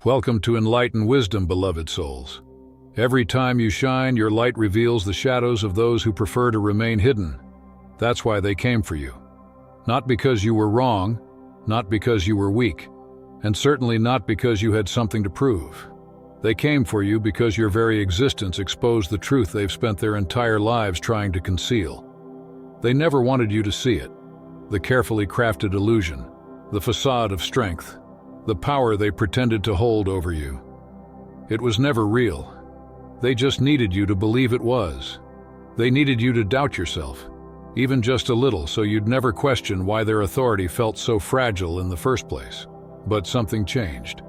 Welcome to Enlighten Wisdom, beloved souls. Every time you shine, your light reveals the shadows of those who prefer to remain hidden. That's why they came for you. Not because you were wrong, not because you were weak, and certainly not because you had something to prove. They came for you because your very existence exposed the truth they've spent their entire lives trying to conceal. They never wanted you to see it. The carefully crafted illusion, the facade of strength, the power they pretended to hold over you. It was never real. They just needed you to believe it was. They needed you to doubt yourself, even just a little, so you'd never question why their authority felt so fragile in the first place. But something changed.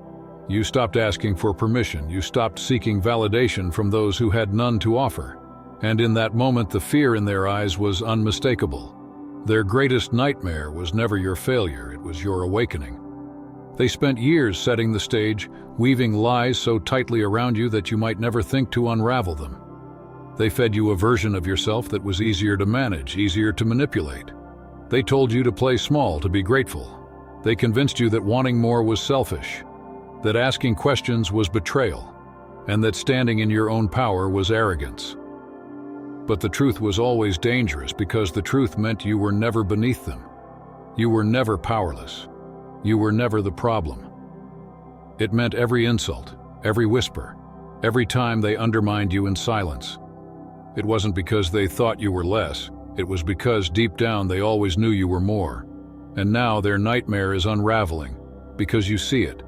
You stopped asking for permission. You stopped seeking validation from those who had none to offer. And in that moment, the fear in their eyes was unmistakable. Their greatest nightmare was never your failure, it was your awakening. They spent years setting the stage, weaving lies so tightly around you that you might never think to unravel them. They fed you a version of yourself that was easier to manage, easier to manipulate. They told you to play small, to be grateful. They convinced you that wanting more was selfish, that asking questions was betrayal, and that standing in your own power was arrogance. But the truth was always dangerous because the truth meant you were never beneath them. You were never powerless. You were never the problem. It meant every insult, every whisper, every time they undermined you in silence. It wasn't because they thought you were less, it was because deep down they always knew you were more. And now their nightmare is unraveling, because you see it.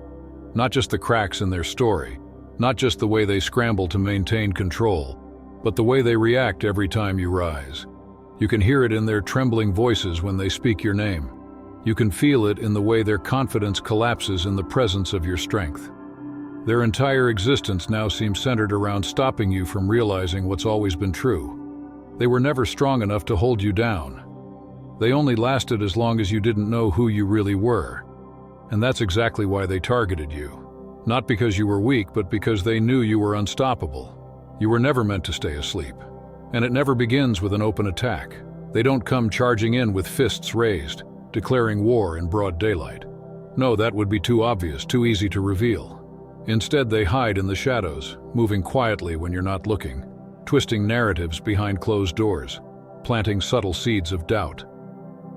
Not just the cracks in their story, not just the way they scramble to maintain control, but the way they react every time you rise. You can hear it in their trembling voices when they speak your name. You can feel it in the way their confidence collapses in the presence of your strength. Their entire existence now seems centered around stopping you from realizing what's always been true. They were never strong enough to hold you down. They only lasted as long as you didn't know who you really were. And that's exactly why they targeted you. Not because you were weak, but because they knew you were unstoppable. You were never meant to stay asleep. And it never begins with an open attack. They don't come charging in with fists raised, declaring war in broad daylight. No, that would be too obvious, too easy to reveal. Instead, they hide in the shadows, moving quietly when you're not looking, twisting narratives behind closed doors, planting subtle seeds of doubt.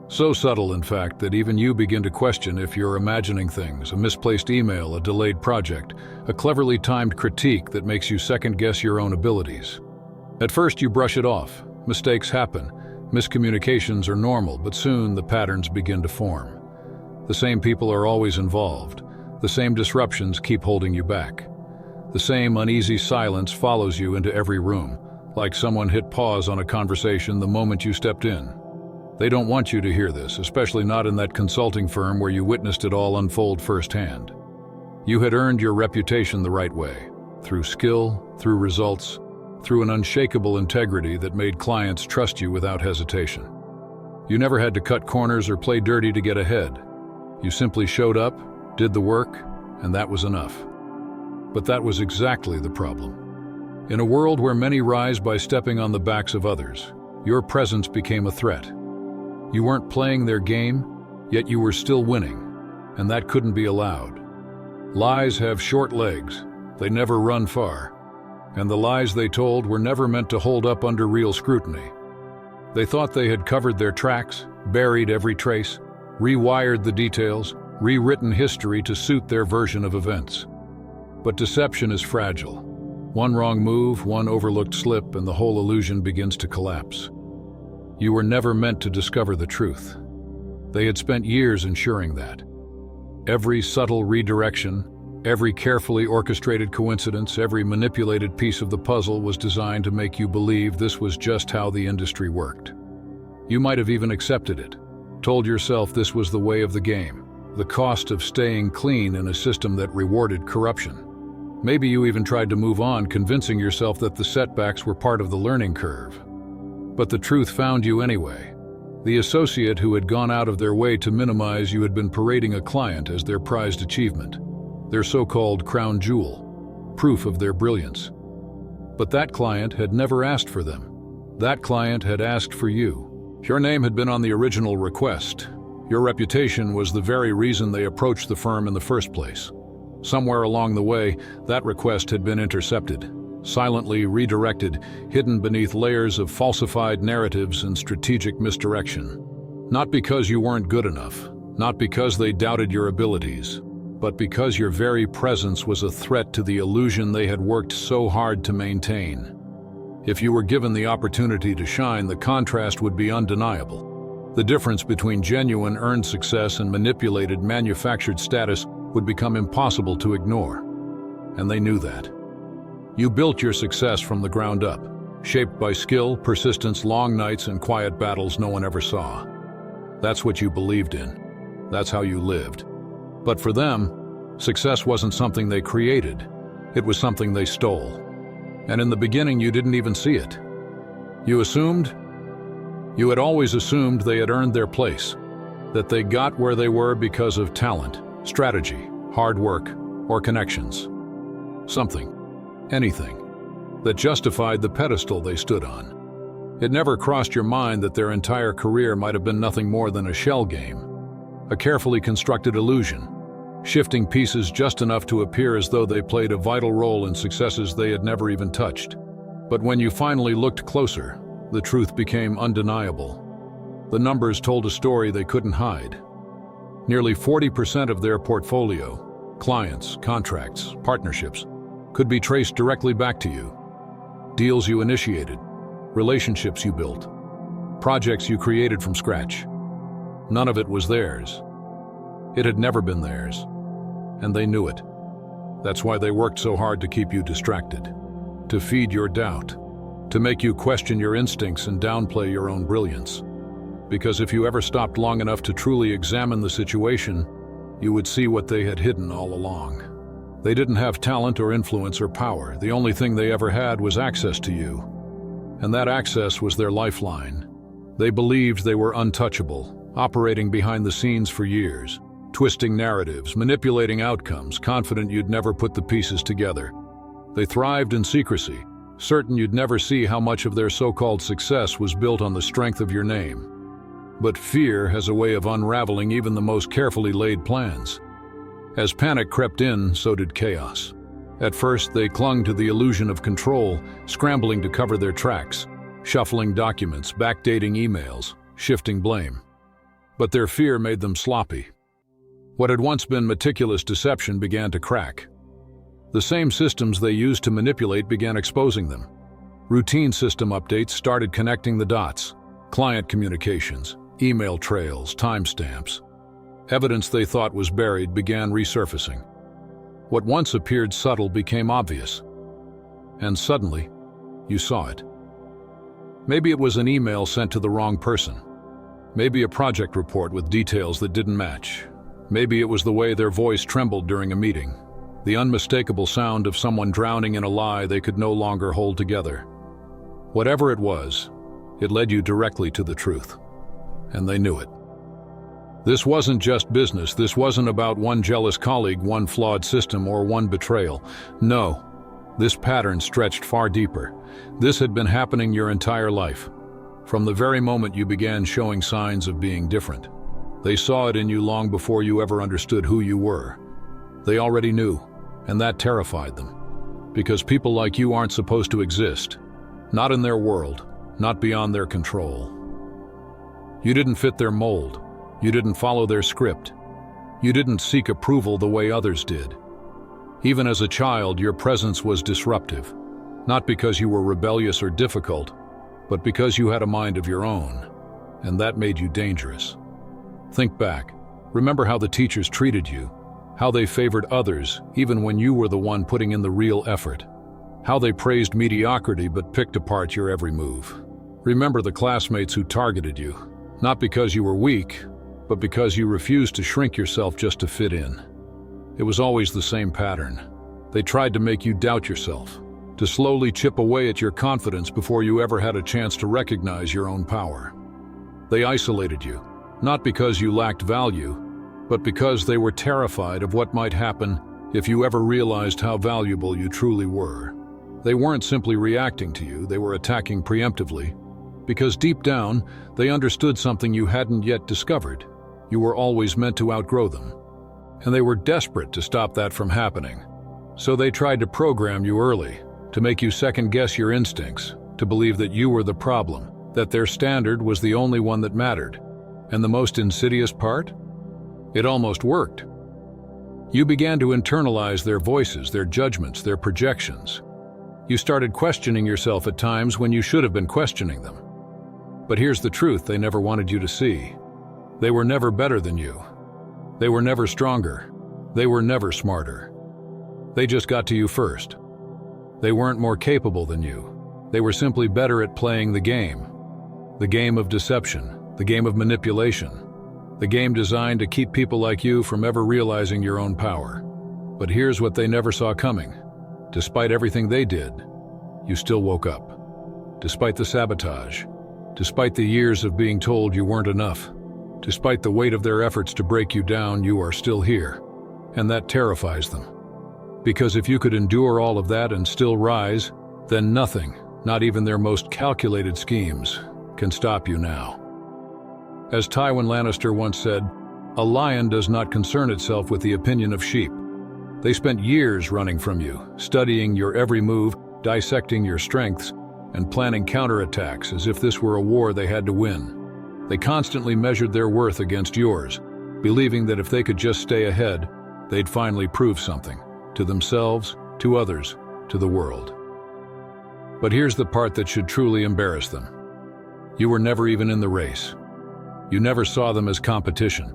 So subtle, in fact, that even you begin to question if you're imagining things, a misplaced email, a delayed project, a cleverly timed critique that makes you second-guess your own abilities. At first, you brush it off. Mistakes happen. Miscommunications are normal, but soon the patterns begin to form. The same people are always involved. The same disruptions keep holding you back. The same uneasy silence follows you into every room, like someone hit pause on a conversation the moment you stepped in. They don't want you to hear this, especially not in that consulting firm where you witnessed it all unfold firsthand. You had earned your reputation the right way, through skill, through results, through an unshakable integrity that made clients trust you without hesitation. You never had to cut corners or play dirty to get ahead. You simply showed up, did the work, and that was enough. But that was exactly the problem. In a world where many rise by stepping on the backs of others, your presence became a threat. You weren't playing their game, yet you were still winning, and that couldn't be allowed. Lies have short legs, they never run far, and the lies they told were never meant to hold up under real scrutiny. They thought they had covered their tracks, buried every trace, rewired the details, rewritten history to suit their version of events. But deception is fragile. One wrong move, one overlooked slip, and the whole illusion begins to collapse. You were never meant to discover the truth. They had spent years ensuring that. Every subtle redirection, every carefully orchestrated coincidence, every manipulated piece of the puzzle was designed to make you believe this was just how the industry worked. You might have even accepted it, told yourself this was the way of the game, the cost of staying clean in a system that rewarded corruption. Maybe you even tried to move on, convincing yourself that the setbacks were part of the learning curve. But the truth found you anyway. The associate who had gone out of their way to minimize you had been parading a client as their prized achievement, their so-called crown jewel, proof of their brilliance. But that client had never asked for them. That client had asked for you. Your name had been on the original request. Your reputation was the very reason they approached the firm in the first place. Somewhere along the way, that request had been intercepted, silently redirected, hidden beneath layers of falsified narratives and strategic misdirection. Not because you weren't good enough, not because they doubted your abilities, but because your very presence was a threat to the illusion they had worked so hard to maintain. If you were given the opportunity to shine, the contrast would be undeniable. The difference between genuine earned success and manipulated, manufactured status would become impossible to ignore. And they knew that. You built your success from the ground up, shaped by skill, persistence, long nights, and quiet battles no one ever saw. That's what you believed in. That's how you lived. But for them, success wasn't something they created. It was something they stole. And in the beginning, you didn't even see it. You had always assumed they had earned their place, that they got where they were because of talent, strategy, hard work, or connections. Something, anything, that justified the pedestal they stood on. It never crossed your mind that their entire career might have been nothing more than a shell game, a carefully constructed illusion, shifting pieces just enough to appear as though they played a vital role in successes they had never even touched. But when you finally looked closer, the truth became undeniable. The numbers told a story they couldn't hide. Nearly 40% of their portfolio, clients, contracts, partnerships, could be traced directly back to you. Deals you initiated, relationships you built, projects you created from scratch. None of it was theirs. It had never been theirs, and they knew it. That's why they worked so hard to keep you distracted, to feed your doubt, to make you question your instincts and downplay your own brilliance. Because if you ever stopped long enough to truly examine the situation, you would see what they had hidden all along. They didn't have talent or influence or power. The only thing they ever had was access to you. And that access was their lifeline. They believed they were untouchable, operating behind the scenes for years, twisting narratives, manipulating outcomes, confident you'd never put the pieces together. They thrived in secrecy, certain you'd never see how much of their so-called success was built on the strength of your name. But fear has a way of unraveling even the most carefully laid plans. As panic crept in, so did chaos. At first, they clung to the illusion of control, scrambling to cover their tracks, shuffling documents, backdating emails, shifting blame. But their fear made them sloppy. What had once been meticulous deception began to crack. The same systems they used to manipulate began exposing them. Routine system updates started connecting the dots. Client communications, email trails, timestamps. Evidence they thought was buried began resurfacing. What once appeared subtle became obvious. And suddenly, you saw it. Maybe it was an email sent to the wrong person. Maybe a project report with details that didn't match. Maybe it was the way their voice trembled during a meeting, the unmistakable sound of someone drowning in a lie they could no longer hold together. Whatever it was, it led you directly to the truth. And they knew it. This wasn't just business. This wasn't about one jealous colleague, one flawed system, or one betrayal. No, this pattern stretched far deeper. This had been happening your entire life. From the very moment you began showing signs of being different. They saw it in you long before you ever understood who you were. They already knew, and that terrified them. Because people like you aren't supposed to exist. Not in their world, not beyond their control. You didn't fit their mold. You didn't follow their script. You didn't seek approval the way others did. Even as a child, your presence was disruptive. Not because you were rebellious or difficult, but because you had a mind of your own. And that made you dangerous. Think back. Remember how the teachers treated you. How they favored others, even when you were the one putting in the real effort. How they praised mediocrity but picked apart your every move. Remember the classmates who targeted you. Not because you were weak, but because you refused to shrink yourself just to fit in. It was always the same pattern. They tried to make you doubt yourself, to slowly chip away at your confidence before you ever had a chance to recognize your own power. They isolated you, not because you lacked value, but because they were terrified of what might happen if you ever realized how valuable you truly were. They weren't simply reacting to you, they were attacking preemptively, because deep down, they understood something you hadn't yet discovered. You were always meant to outgrow them. and they were desperate to stop that from happening. So they tried to program you early, to make you second-guess your instincts, to believe that you were the problem, that their standard was the only one that mattered. And the most insidious part? It almost worked. You began to internalize their voices, their judgments, their projections. You started questioning yourself at times when you should have been questioning them. But here's the truth they never wanted you to see. They were never better than you. They were never stronger. They were never smarter. They just got to you first. They weren't more capable than you. They were simply better at playing the game of deception, the game of manipulation, the game designed to keep people like you from ever realizing your own power. But here's what they never saw coming. Despite everything they did, you still woke up. Despite the sabotage, despite the years of being told you weren't enough, despite the weight of their efforts to break you down, you are still here. And that terrifies them. Because if you could endure all of that and still rise, then nothing, not even their most calculated schemes, can stop you now. As Tywin Lannister once said, a lion does not concern itself with the opinion of sheep. They spent years running from you, studying your every move, dissecting your strengths, and planning counterattacks as if this were a war they had to win. They constantly measured their worth against yours, believing that if they could just stay ahead, they'd finally prove something, to themselves, to others, to the world. But here's the part that should truly embarrass them. You were never even in the race. You never saw them as competition.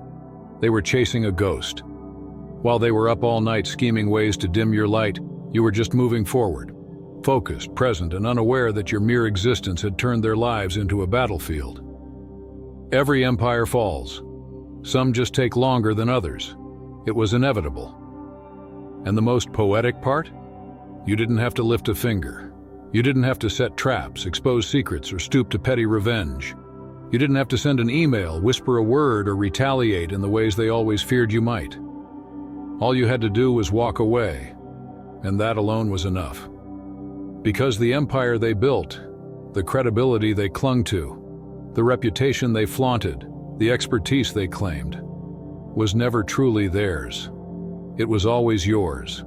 They were chasing a ghost. While they were up all night scheming ways to dim your light, you were just moving forward, focused, present, and unaware that your mere existence had turned their lives into a battlefield. Every empire falls. Some just take longer than others. It was inevitable. And the most poetic part? You didn't have to lift a finger. You didn't have to set traps, expose secrets, or stoop to petty revenge. You didn't have to send an email, whisper a word, or retaliate in the ways they always feared you might. All you had to do was walk away, and that alone was enough. Because the empire they built, the credibility they clung to, the reputation they flaunted, the expertise they claimed, was never truly theirs. It was always yours.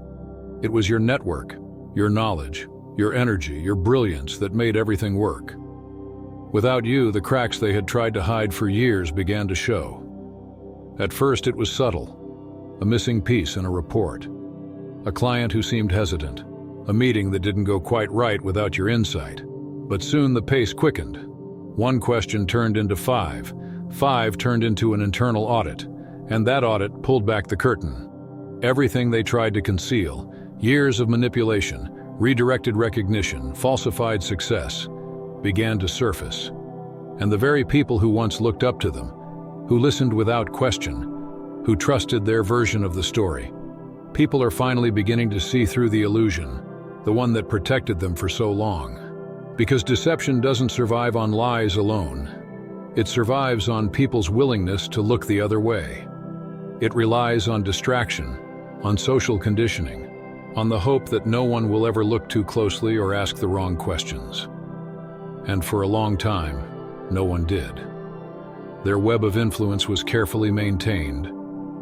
It was your network, your knowledge, your energy, your brilliance that made everything work. Without you, the cracks they had tried to hide for years began to show. At first, it was subtle. A missing piece in a report. A client who seemed hesitant. A meeting that didn't go quite right without your insight. But soon the pace quickened. One question turned into five. Five turned into an internal audit. And that audit pulled back the curtain. Everything they tried to conceal, years of manipulation, redirected recognition, falsified success, began to surface. And the very people who once looked up to them, who listened without question, who trusted their version of the story, people are finally beginning to see through the illusion, the one that protected them for so long. Because deception doesn't survive on lies alone. It survives on people's willingness to look the other way. It relies on distraction, on social conditioning, on the hope that no one will ever look too closely or ask the wrong questions. And for a long time, no one did. Their web of influence was carefully maintained,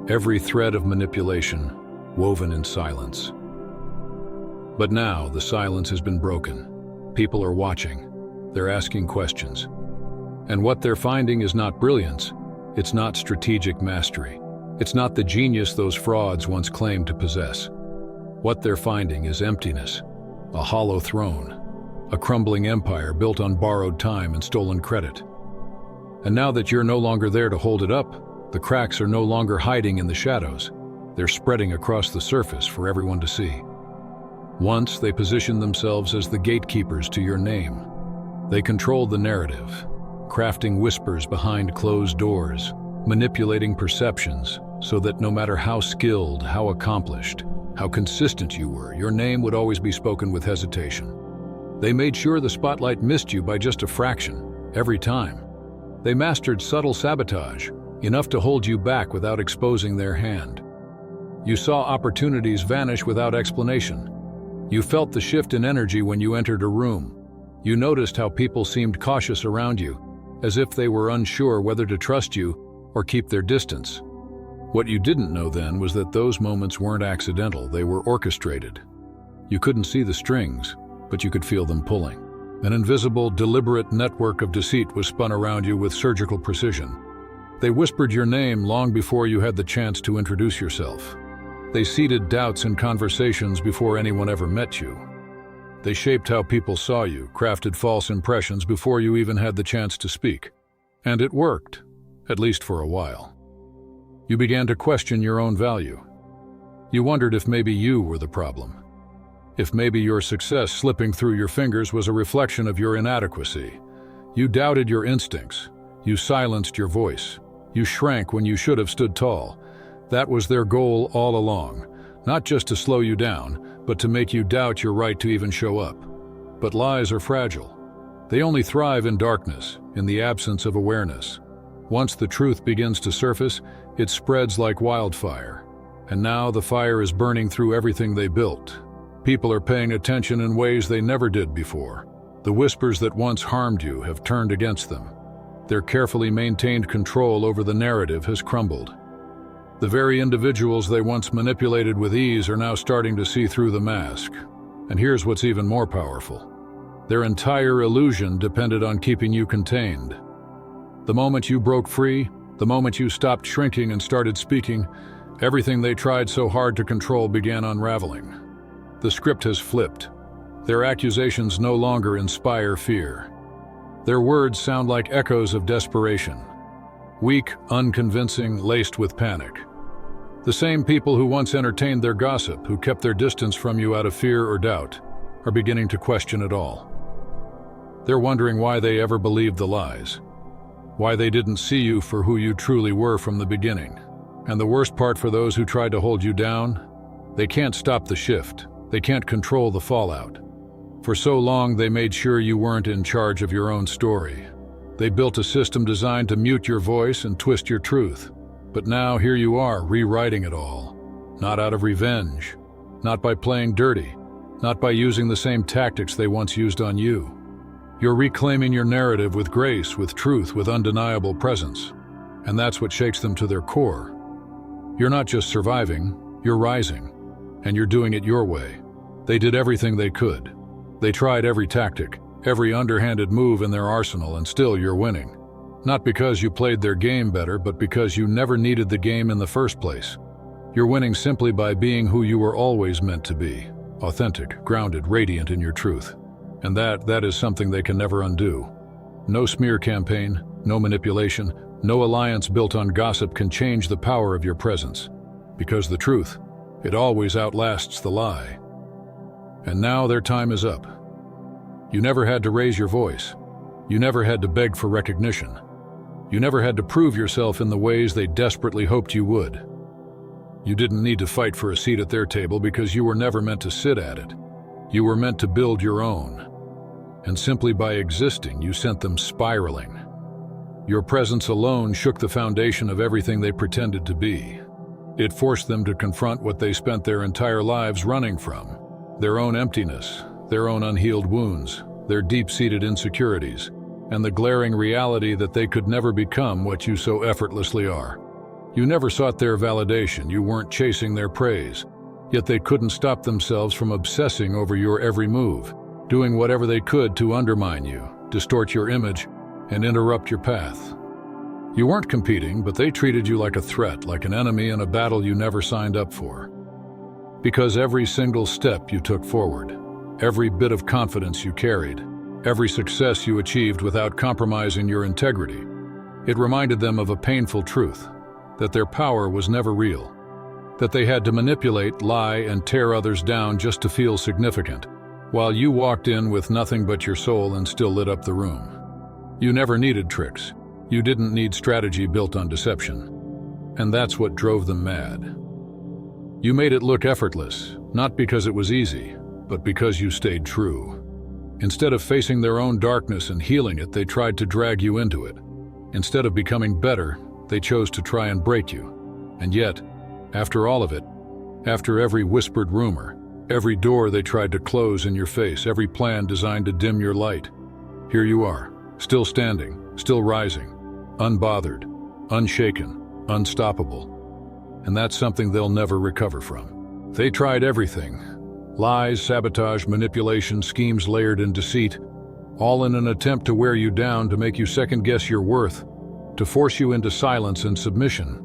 every thread of manipulation woven in silence. But now the silence has been broken. People are watching. They're asking questions. And what they're finding is not brilliance. It's not strategic mastery. It's not the genius those frauds once claimed to possess. What they're finding is emptiness, a hollow throne, a crumbling empire built on borrowed time and stolen credit. And now that you're no longer there to hold it up, the cracks are no longer hiding in the shadows. They're spreading across the surface for everyone to see. Once they positioned themselves as the gatekeepers to your name. They controlled the narrative, crafting whispers behind closed doors, manipulating perceptions so that no matter how skilled, how accomplished, how consistent you were, your name would always be spoken with hesitation. They made sure the spotlight missed you by just a fraction, every time. They mastered subtle sabotage, enough to hold you back without exposing their hand. You saw opportunities vanish without explanation. You felt the shift in energy when you entered a room. You noticed how people seemed cautious around you, as if they were unsure whether to trust you or keep their distance. What you didn't know then was that those moments weren't accidental, they were orchestrated. You couldn't see the strings, but you could feel them pulling. An invisible, deliberate network of deceit was spun around you with surgical precision. They whispered your name long before you had the chance to introduce yourself. They seeded doubts in conversations before anyone ever met you. They shaped how people saw you, crafted false impressions before you even had the chance to speak. And it worked, at least for a while. You began to question your own value. You wondered if maybe you were the problem. If maybe your success slipping through your fingers was a reflection of your inadequacy. You doubted your instincts. You silenced your voice. You shrank when you should have stood tall. That was their goal all along, not just to slow you down, but to make you doubt your right to even show up. But lies are fragile. They only thrive in darkness, in the absence of awareness. Once the truth begins to surface, it spreads like wildfire. And now the fire is burning through everything they built. People are paying attention in ways they never did before. The whispers that once harmed you have turned against them. Their carefully maintained control over the narrative has crumbled. The very individuals they once manipulated with ease are now starting to see through the mask. And here's what's even more powerful. Their entire illusion depended on keeping you contained. The moment you broke free, the moment you stopped shrinking and started speaking, everything they tried so hard to control began unraveling. The script has flipped. Their accusations no longer inspire fear. Their words sound like echoes of desperation. Weak, unconvincing, laced with panic. The same people who once entertained their gossip, who kept their distance from you out of fear or doubt, are beginning to question it all. They're wondering why they ever believed the lies, why they didn't see you for who you truly were from the beginning. And the worst part for those who tried to hold you down, they can't stop the shift. They can't control the fallout. For so long, they made sure you weren't in charge of your own story. They built a system designed to mute your voice and twist your truth. But now here you are, rewriting it all. Not out of revenge, not by playing dirty, not by using the same tactics they once used on you. You're reclaiming your narrative with grace, with truth, with undeniable presence. And that's what shakes them to their core. You're not just surviving, you're rising. And you're doing it your way. They did everything they could. They tried every tactic, every underhanded move in their arsenal, and still you're winning. Not because you played their game better, but because you never needed the game in the first place. You're winning simply by being who you were always meant to be. Authentic, grounded, radiant in your truth. And that is something they can never undo. No smear campaign, no manipulation, no alliance built on gossip can change the power of your presence. Because the truth, it always outlasts the lie. And now their time is up. You never had to raise your voice. You never had to beg for recognition. You never had to prove yourself in the ways they desperately hoped you would. You didn't need to fight for a seat at their table because you were never meant to sit at it. You were meant to build your own. And simply by existing, you sent them spiraling. Your presence alone shook the foundation of everything they pretended to be. It forced them to confront what they spent their entire lives running from. Their own emptiness, their own unhealed wounds, their deep-seated insecurities, and the glaring reality that they could never become what you so effortlessly are. You never sought their validation, you weren't chasing their praise, yet they couldn't stop themselves from obsessing over your every move, doing whatever they could to undermine you, distort your image, and interrupt your path. You weren't competing, but they treated you like a threat, like an enemy in a battle you never signed up for. Because every single step you took forward, every bit of confidence you carried, every success you achieved without compromising your integrity, it reminded them of a painful truth, that their power was never real, that they had to manipulate, lie, and tear others down just to feel significant, while you walked in with nothing but your soul and still lit up the room. You never needed tricks. You didn't need strategy built on deception. And that's what drove them mad. You made it look effortless, not because it was easy, but because you stayed true. Instead of facing their own darkness and healing it, they tried to drag you into it. Instead of becoming better, they chose to try and break you. And yet, after all of it, after every whispered rumor, every door they tried to close in your face, every plan designed to dim your light, here you are, still standing, still rising, unbothered, unshaken, unstoppable. and that's something they'll never recover from. They tried everything: lies, sabotage, manipulation, schemes layered in deceit, all in an attempt to wear you down, to make you second-guess your worth, to force you into silence and submission.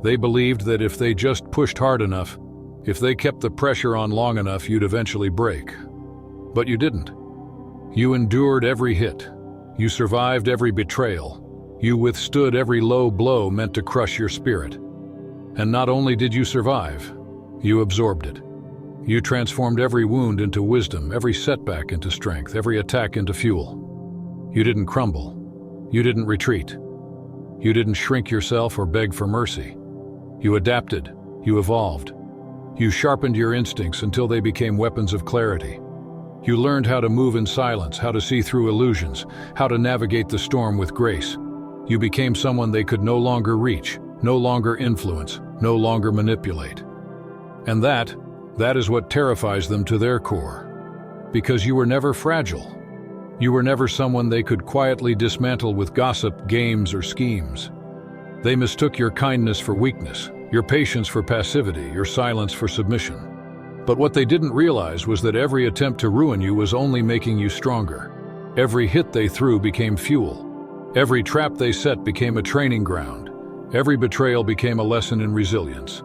They believed that if they just pushed hard enough, if they kept the pressure on long enough, you'd eventually break. But you didn't. You endured every hit. You survived every betrayal. You withstood every low blow meant to crush your spirit. And not only did you survive, you absorbed it. You transformed every wound into wisdom, every setback into strength, every attack into fuel. You didn't crumble. You didn't retreat. You didn't shrink yourself or beg for mercy. You adapted. You evolved. You sharpened your instincts until they became weapons of clarity. You learned how to move in silence, how to see through illusions, how to navigate the storm with grace. You became someone they could no longer reach, no longer influence, no longer manipulate. And that is what terrifies them to their core. Because you were never fragile. You were never someone they could quietly dismantle with gossip, games, or schemes. They mistook your kindness for weakness, your patience for passivity, your silence for submission. But what they didn't realize was that every attempt to ruin you was only making you stronger. Every hit they threw became fuel. Every trap they set became a training ground. Every betrayal became a lesson in resilience.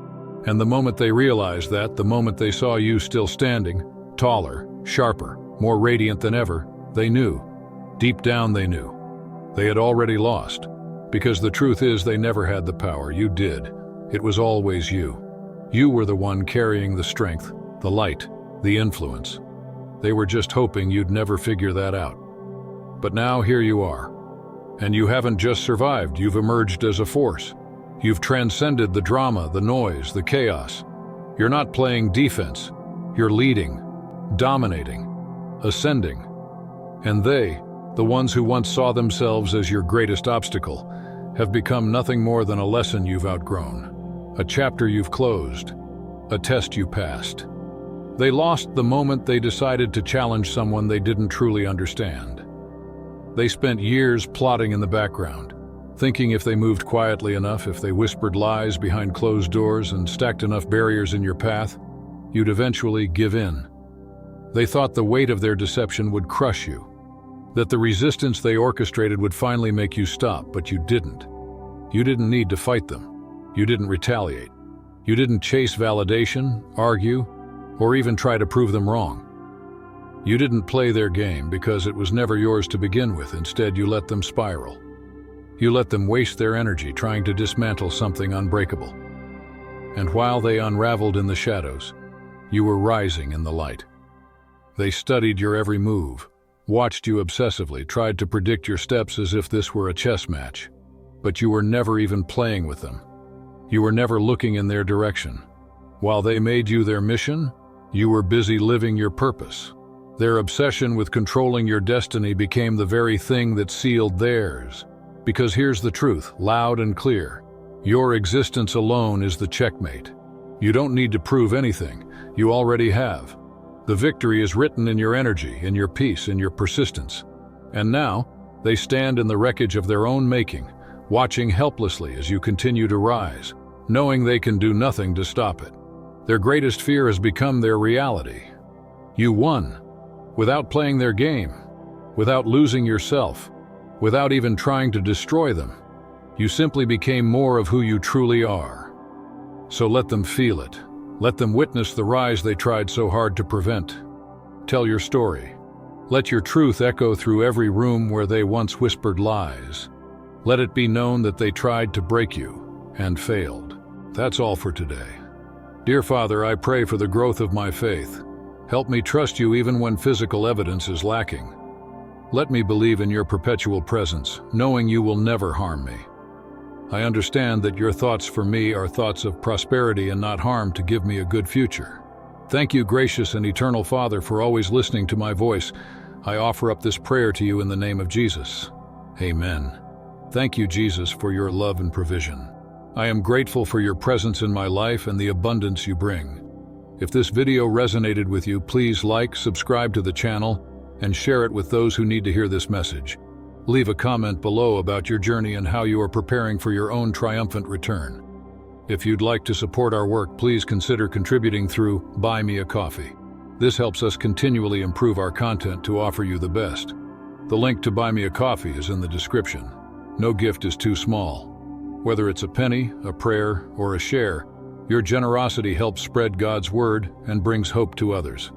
And the moment they realized that, the moment they saw you still standing, taller, sharper, more radiant than ever, they knew. Deep down they knew. They had already lost. Because the truth is, they never had the power. You did. It was always you. You were the one carrying the strength, the light, the influence. They were just hoping you'd never figure that out. But now here you are. And you haven't just survived, you've emerged as a force. You've transcended the drama, the noise, the chaos. You're not playing defense. You're leading, dominating, ascending. And they, the ones who once saw themselves as your greatest obstacle, have become nothing more than a lesson you've outgrown, a chapter you've closed, a test you passed. They lost the moment they decided to challenge someone they didn't truly understand. They spent years plotting in the background, thinking if they moved quietly enough, if they whispered lies behind closed doors and stacked enough barriers in your path, you'd eventually give in. They thought the weight of their deception would crush you, that the resistance they orchestrated would finally make you stop, but you didn't. You didn't need to fight them. You didn't retaliate. You didn't chase validation, argue, or even try to prove them wrong. You didn't play their game because it was never yours to begin with. Instead, you let them spiral. You let them waste their energy trying to dismantle something unbreakable. And while they unraveled in the shadows, you were rising in the light. They studied your every move, watched you obsessively, tried to predict your steps as if this were a chess match. But you were never even playing with them. You were never looking in their direction. While they made you their mission, you were busy living your purpose. Their obsession with controlling your destiny became the very thing that sealed theirs. Because here's the truth, loud and clear. Your existence alone is the checkmate. You don't need to prove anything. You already have. The victory is written in your energy, in your peace, in your persistence. And now, they stand in the wreckage of their own making, watching helplessly as you continue to rise, knowing they can do nothing to stop it. Their greatest fear has become their reality. You won, without playing their game, without losing yourself, without even trying to destroy them. You simply became more of who you truly are. So let them feel it. Let them witness the rise they tried so hard to prevent. Tell your story. Let your truth echo through every room where they once whispered lies. Let it be known that they tried to break you and failed. That's all for today. Dear Father, I pray for the growth of my faith. Help me trust you even when physical evidence is lacking. Let me believe in your perpetual presence, knowing you will never harm me. I understand that your thoughts for me are thoughts of prosperity and not harm, to give me a good future. Thank you, gracious and eternal Father, for always listening to my voice. I offer up this prayer to you in the name of Jesus. Amen. Thank you, Jesus, for your love and provision. I am grateful for your presence in my life and the abundance you bring. If this video resonated with you, please like, subscribe to the channel, and share it with those who need to hear this message. Leave a comment below about your journey and how you are preparing for your own triumphant return. If you'd like to support our work, please consider contributing through Buy Me a Coffee. This helps us continually improve our content to offer you the best. The link to Buy Me a Coffee is in the description. No gift is too small. Whether it's a penny, a prayer, or a share, your generosity helps spread God's word and brings hope to others.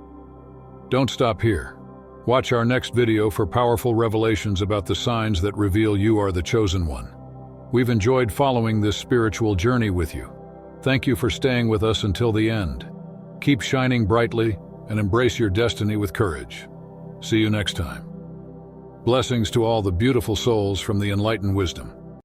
Don't stop here. Watch our next video for powerful revelations about the signs that reveal you are the chosen one. We've enjoyed following this spiritual journey with you. Thank you for staying with us until the end. Keep shining brightly and embrace your destiny with courage. See you next time. Blessings to all the beautiful souls from the Enlighten Wisdom.